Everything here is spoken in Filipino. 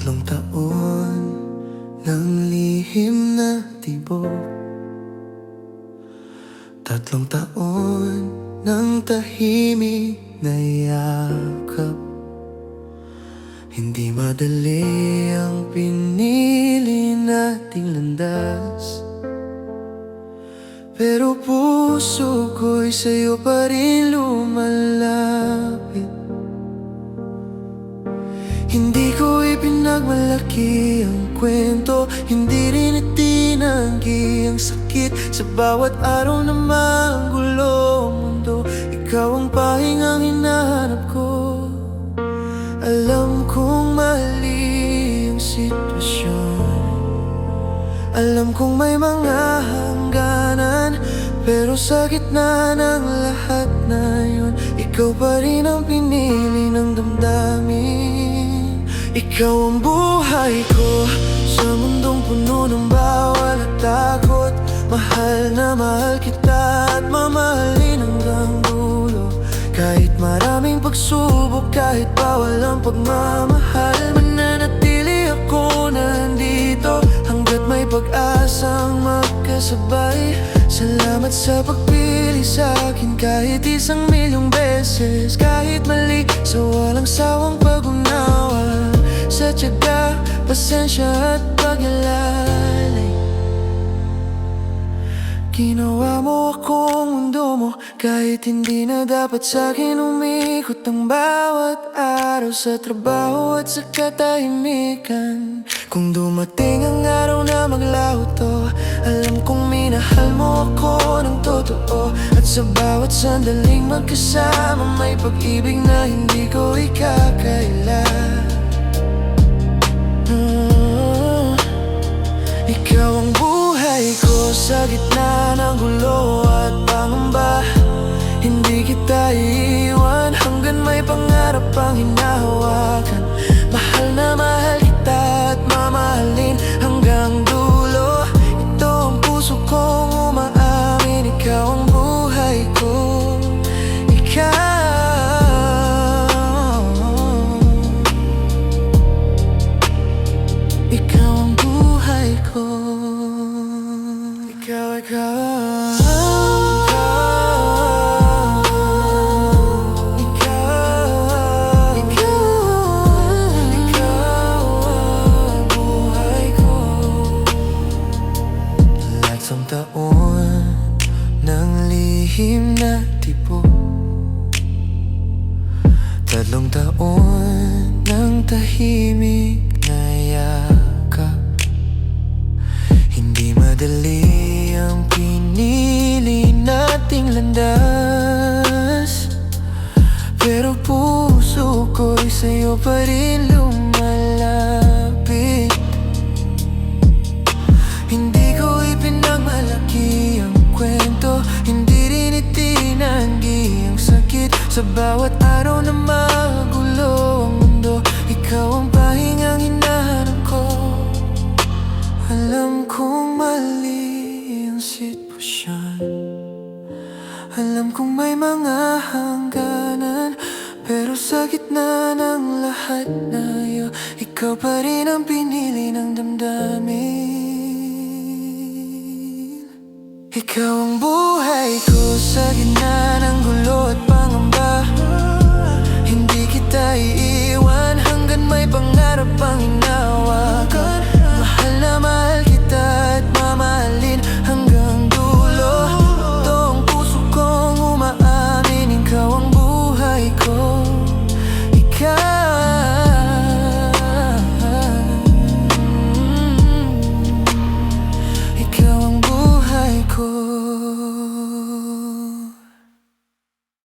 3 taon ng lihim na tibok, 3 taon ng tahimik na yakap. Hindi madali ang pinili nating landas, pero puso ko'y sa'yo pa rin lumalapit. Hindi ko ipinagmalaki ang kwento, hindi rin itinanggi ang sakit. Sa bawat araw na magulo ang mundo, ikaw ang pahingang hinahanap ko. Alam kong mali ang sitwasyon, alam kong may mga hangganan, pero sa gitna ng lahat na yun, ikaw pa rin ang pinili ng damdamin. Ikaw ang buhay ko sa mundong puno ng bawal at takot. Mahal na mahal kita at mamahalin hanggang dulo. Kahit maraming pagsubok, kahit bawal ang pagmamahal, mananatili ako nandito hanggat may pag-asang magkasabay. Salamat sa pagpili sa'kin kahit 1,000,000 beses. Kahit mali, sa walang sawang pag-unawa, sa tiyaga, pasensya at pag-alalay. Ginawa mo akong mundo mo, kahit hindi na dapat sa'kin umikot ang bawat araw. Sa trabaho at sa katahimikan, kung dumating ang araw na maglaho to, alam kong minahal mo ako ng totoo. At sa bawat sandaling magkasama, may pag-ibig na hindi ko ikakaila. Ikaw ang buhay ko sa gitna ng gulo at pangamba. Hindi kita iiwan hanggang may pangarap ang hinahawakan. Mahal na mahal kita at mamahalin hanggang dulo. Ito ang puso kong umaamin, ikaw ang buhay ko. Ikaw ang buhay ko. Isang taon ng lihim na tibok, 3 taon ng tahimik na yakap. Hindi madali ang pinili nating landas, pero puso ko'y sa'yo pa rin lumalapit. Hindi ko ipinagmalaki ang kwento, hindi rin itinanggi ang sakit. Sa bawat araw na magulo ang mundo, ikaw ang pahingang hinahanap ko. Alam kong mali ang sitwasyon, alam kong may mga hangganan, pero sa gitna ng lahat na yun, ikaw pa rin ang pinili ng damdamin. Ikaw ang buhay ko sa gitna ng gulo